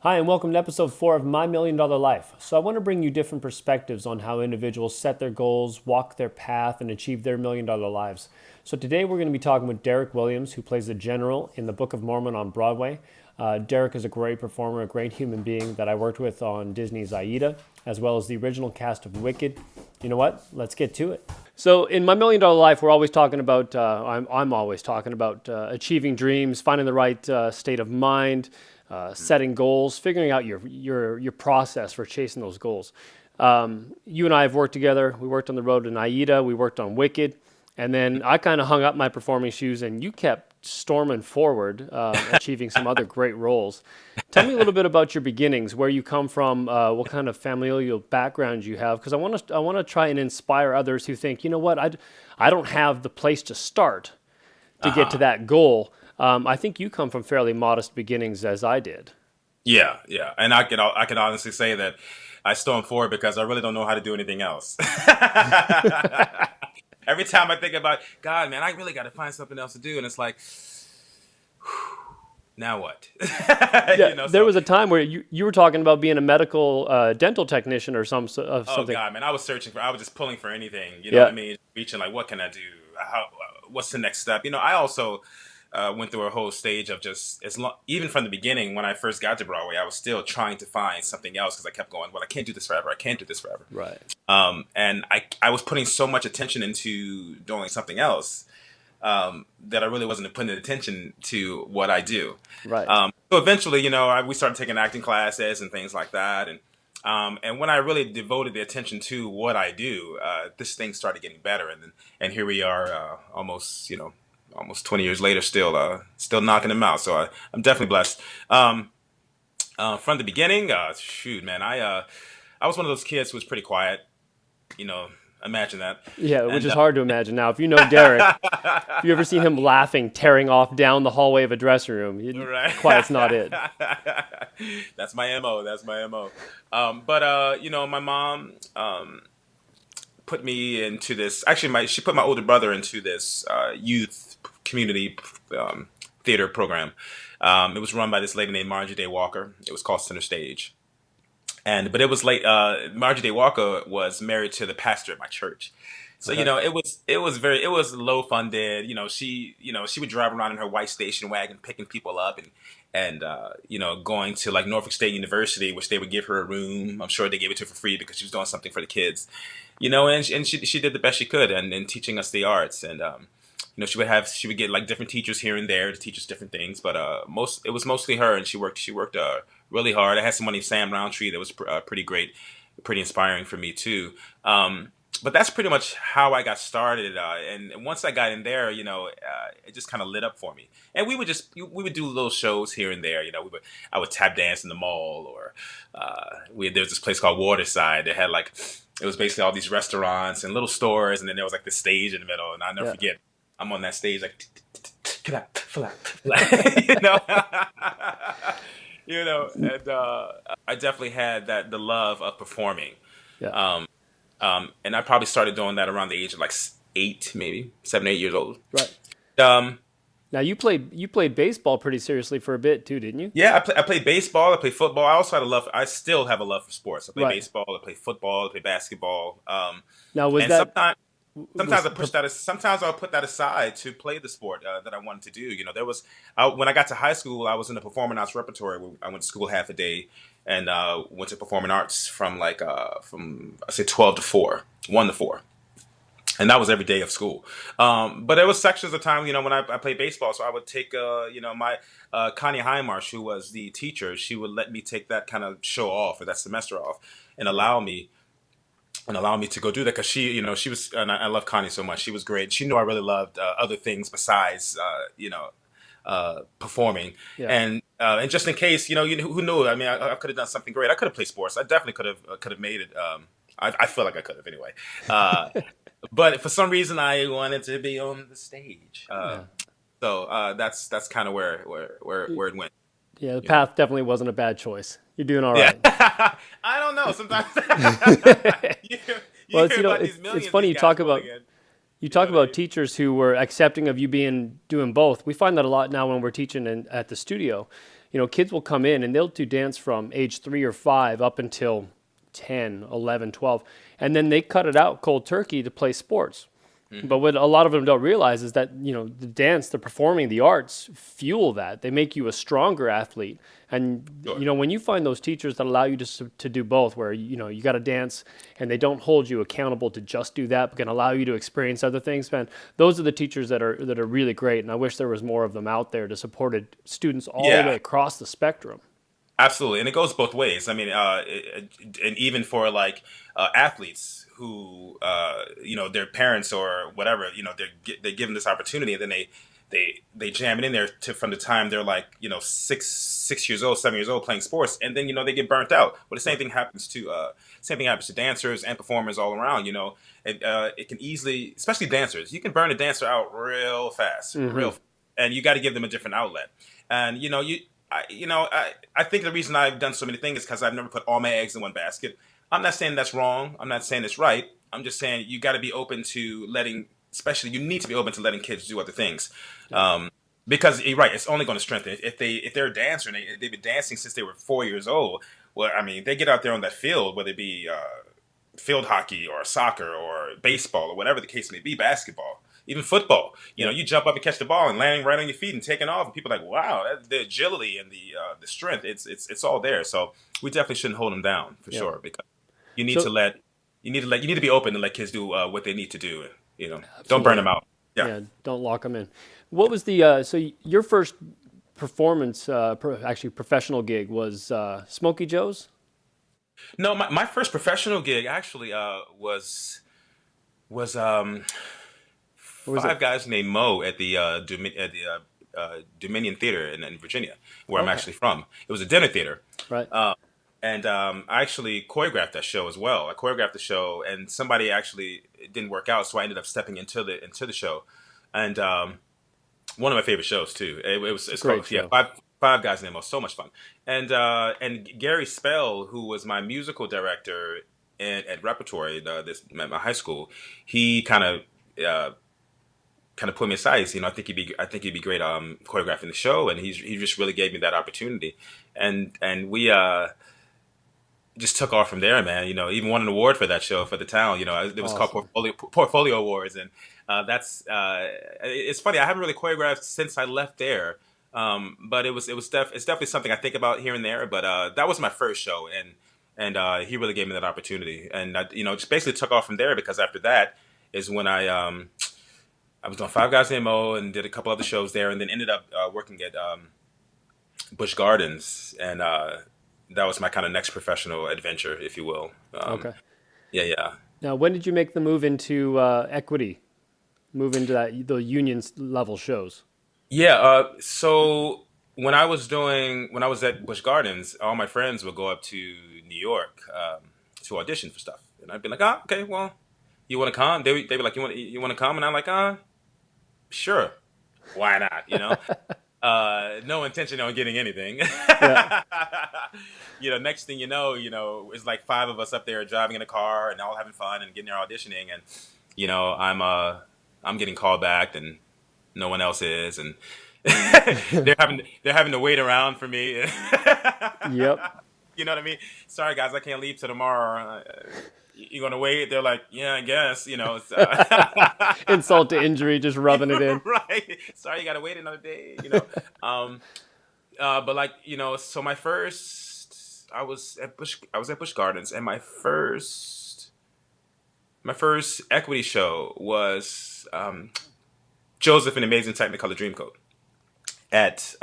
Hi, and welcome to episode 4 of My Million Dollar Life. So, I want to bring you different perspectives on how individuals set their goals, walk their path, and achieve their million-dollar lives. So, today we're going to be talking with Derrick Williams, who plays the general in the Book of Mormon on Broadway. Derrick is a great performer, a great human being that I worked with on Disney's Aida, as well as the original cast of Wicked. You know what? Let's get to it. So, in My Million Dollar Life, we're always talking about, I'm always talking about achieving dreams, finding the right state of mind, setting goals, figuring out your process for chasing those goals. You and I have worked together. We worked on the road in Aida. We worked on Wicked. And then I kind of hung up my performing shoes, and you kept storming forward, achieving some other great roles. Tell me a little bit about your beginnings, where you come from, what kind of familial background you have, because I want to try and inspire others who think, you know what, I don't have the place to start to get to that goal. I think you come from fairly modest beginnings, as I did. Yeah, and I could honestly say that I stormed forward because I really don't know how to do anything else. Every time I think about God, man, I really got to find something else to do, and it's like, now what? Yeah, there So was a time where you were talking about being a medical dental technician or oh something. God, man, I was just pulling for anything. You know what Yeah. I mean? Reaching like, what can I do? What's the next step? I also went through a whole stage of just even from the beginning when I first got to Broadway, I was still trying to find something else because I kept going, well, I can't do this forever. I can't do this forever. Right. And I was putting so much attention into doing something else that I really wasn't putting attention to what I do. Right. So eventually, we started taking acting classes and things like that. And when I really devoted the attention to what I do, this thing started getting better. And here we are, almost 20 years later, still knocking them out. So I'm definitely blessed. From the beginning, shoot, man, I was one of those kids who was pretty quiet. You know, imagine that. Yeah, which And is hard to imagine now. If you know Derrick, if you ever seen him laughing, tearing off down the hallway of a dressing room, right. quiet's not it. That's my MO. That's my MO. But my mom put me into this. Actually, she put my older brother into this youth community theater program. It was run by this lady named Margie Day Walker. It was called Center Stage. But it was late. Margie Day Walker was married to the pastor at my church, so Okay. it was low funded. She would drive around in her white station wagon, picking people up and going to like Norfolk State University, which they would give her a room. I'm sure they gave it to her for free because she was doing something for the kids, and she did the best she could and teaching us the arts she would get like different teachers here and there to teach us different things, but it was mostly her, and she worked really hard. I had someone named Sam Roundtree that was pretty great, pretty inspiring for me too. But that's pretty much how I got started. And once I got in there, it just kind of lit up for me. And we would do little shows here and there. I would tap dance in the mall, or there was this place called Waterside that had like, it was basically all these restaurants and little stores, and then there was like this stage in the middle, and I'll never Yeah. forget. I'm on that stage like, flap, flap, flap, and I definitely had the love of performing. Yeah. And I probably started doing that around the age of like 8, maybe 7, 8 years old. Right. Um, Now you played baseball pretty seriously for a bit too, didn't you? yeah, I played baseball. I played football. I still have a love for sports. I play Right. baseball. I play football. I play basketball. Now was And that sometimes was I push that. Sometimes I'll put that aside to play the sport that I wanted to do. When I got to high school, I was in the performing arts repertory. I went to school half a day and went to performing arts from I say 12 to 4, 1 to 4. And that was every day of school. But there was sections of time, when I played baseball. So I would take, my Connie Highmarsh, who was the teacher, she would let me take that kind of show off or that semester off and allow me to go do that because she was, and I love Connie so much. She was great. She knew I really loved other things besides, performing. yeah. And just in case, who knew? I mean, I could have done something great. I could have played sports. I definitely could have made it. I feel like I could have anyway. Uh, but for some reason, I wanted to be on the stage. Yeah. So that's kind of where it went. Yeah, the You know. path definitely wasn't a bad choice. You're doing all Yeah. right. I don't know. Sometimes you, you Well, hear about these it's millions funny these you guys talk pulling about in. you You know talk what I about mean? teachers who were accepting of you doing both. We find that a lot now when we're teaching at the studio. kids will come in and they'll do dance from age 3 or 5 up until 10, 11, 12, and then they cut it out cold turkey to play sports. But what a lot of them don't realize is that, the dance, the performing, the arts fuel that. They make you a stronger athlete. And, Sure. when you find those teachers that allow you to do both, where, you got to dance and they don't hold you accountable to just do that, but can allow you to experience other things, man, those are the teachers that are really great. And I wish there was more of them out there to support students all the Yeah. way across the spectrum. Absolutely, and it goes both ways. I mean, and even for like athletes who, their parents or whatever, they give them this opportunity, and then they jam it in there from the time they're like, 6 years old, 7 years old, playing sports, and then they get burnt out. But the same thing happens to dancers and performers all around. It can easily, especially dancers, you can burn a dancer out real fast, and you got to give them a different outlet. And I think the reason I've done so many things is because I've never put all my eggs in one basket. I'm not saying that's wrong. I'm not saying it's right. I'm just saying you got to be open to especially you need to be open to letting kids do other things. Because you're right, it's only going to strengthen. If they're a dancer and they've been dancing since they were 4 years old, well, I mean, they get out there on that field, whether it be field hockey or soccer or baseball or whatever the case may be, basketball. Even football, you jump up and catch the ball and landing right on your feet and taking off, and people are like, wow, the agility and the strength, it's all there. So we definitely shouldn't hold them down for sure, because you need So, you need to be open and let kids do what they need to do. Don't burn absolutely. them out. Yeah. Yeah, don't lock them in. What was so your first performance, actually professional gig was Smokey Joe's? No, my first professional gig actually was Or was it? Five Guys Named Mo at the Dominion Theater in Virginia, where I'm Okay, actually from. It was a dinner theater. right. And I actually choreographed that show as well. I choreographed the show, and somebody actually it didn't work out, so I ended up stepping into the show. And one of my favorite shows too. It's a It's great called show. Five Guys Named Mo. So much fun. And Gary Spell, who was my musical director at Repertory, at my high school, he kind of put me aside. He said, I think he'd be great choreographing the show, and he just really gave me that opportunity, and we just took off from there, man. Even won an award for that show for the town. It was called Awesome. Portfolio Awards, and it's funny. I haven't really choreographed since I left there, but it's definitely something I think about here and there. But that was my first show, and he really gave me that opportunity, and just basically took off from there, because after that is when I was on Five Guys Named Mo and did a couple other shows there, and then ended up working at Busch Gardens, and that was my kind of next professional adventure, if you will. Okay. Yeah, yeah, Now, when did you make the move into equity? Move into the union level shows? yeah. So when I was at Busch Gardens, all my friends would go up to New York to audition for stuff, and I'd be like, okay, well, you want to come? They'd be like, you want to come? And I'm like, sure, why not? No intention on getting anything. Yeah. Next thing it's like five of us up there driving in a car and all having fun and getting there auditioning, and I'm getting called back and no one else is, and they're having to wait around for me. Yep. You know what I mean? Sorry guys, I can't leave till tomorrow. You gonna wait? They're like, yeah, I guess. Insult to injury, just rubbing it in. Right. Sorry, you gotta wait another day. But like, so I was at Busch Gardens, and my first equity show was Joseph and the Amazing Technicolor Dreamcoat at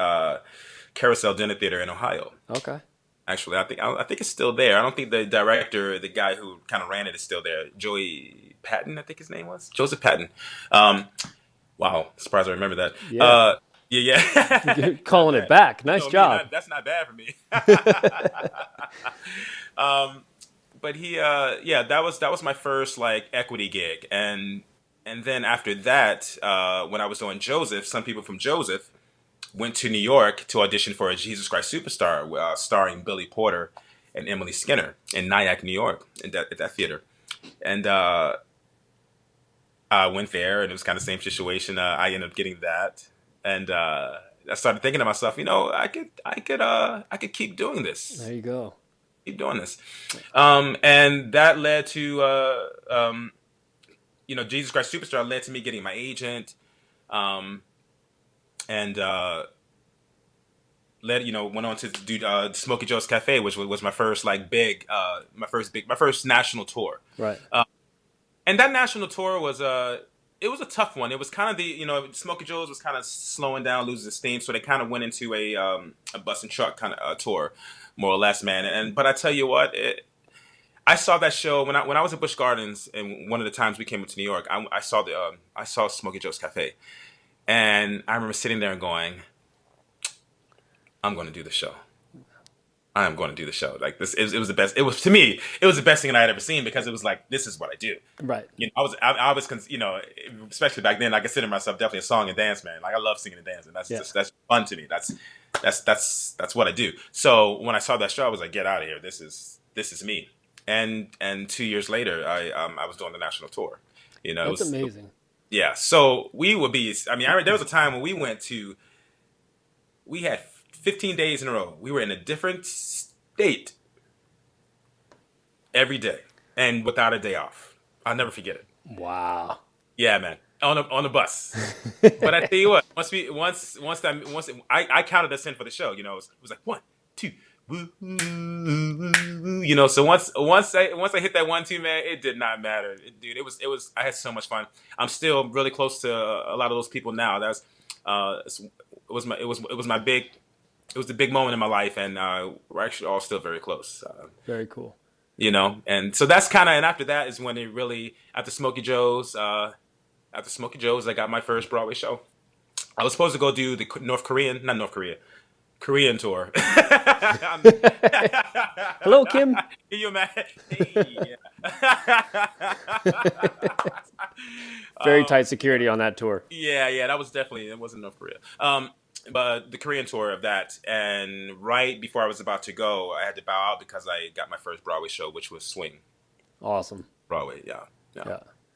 Carousel Dinner Theater in Ohio. Okay. Actually, I think it's still there. I don't think the director, the guy who kind of ran it, is still there. Joey Patton, I think his name was Joseph Patton. Wow, surprised I remember that. Yeah. Yeah. You're calling it back. Nice Me, job. that's not bad for me. But that was my first like equity gig, and then after that, when I was doing Joseph, some people from Joseph went to New York to audition for a Jesus Christ Superstar, starring Billy Porter and Emily Skinner in Nyack, New York, at that theater. And I went there, and it was kind of the same situation. I ended up getting that, and I started thinking to myself, I could keep doing this, There you go. keep doing this, and that led to Jesus Christ Superstar led to me getting my agent, um, and went on to do Smokey Joe's Cafe, which was my first like my first national tour. Right. And that national tour was it was a tough one. It was kind of Smokey Joe's was kind of slowing down, losing steam, so they kind of went into a bus and truck kind of tour, more or less, man. But I tell you what, I saw that show when I was at Busch Gardens, and one of the times we came into New York, I saw Smokey Joe's Cafe, and I remember sitting there and going, I'm going to do the show. I am going to do the show. Like this, it was the best. It was to me, it was the best thing I had ever seen because it was like, this is what I do. Right. Especially back then, I consider myself definitely a song and dance man. Like I love singing and dancing. That's fun to me. That's what I do. So when I saw that show, I was like, get out of here. This is me. And 2 years later, I was doing the national tour. That's amazing. Yeah. So we would be. I mean, there was a time when we had 15 days in a row. We were in a different state every day and without a day off. I'll never forget it. Wow. Yeah, man. On the bus. But I tell you what, I counted us in for the show. It was like 1, 2, woo, so once I hit that 1, 2, man, it did not matter, dude. It was. I had so much fun. I'm still really close to a lot of those people now. It was the big moment in my life, and we're actually all still very close. Very cool. And so that's and after that is when it really, after Smokey Joe's, I got my first Broadway show. I was supposed to go do the Korean tour. Hello, Kim. Can you imagine? Hey, yeah. Very tight security on that tour. Yeah, it wasn't North Korea. But the Korean tour of that, and right before I was about to go, I had to bow out because I got my first Broadway show, which was Swing. Awesome. Broadway, yeah. Yeah.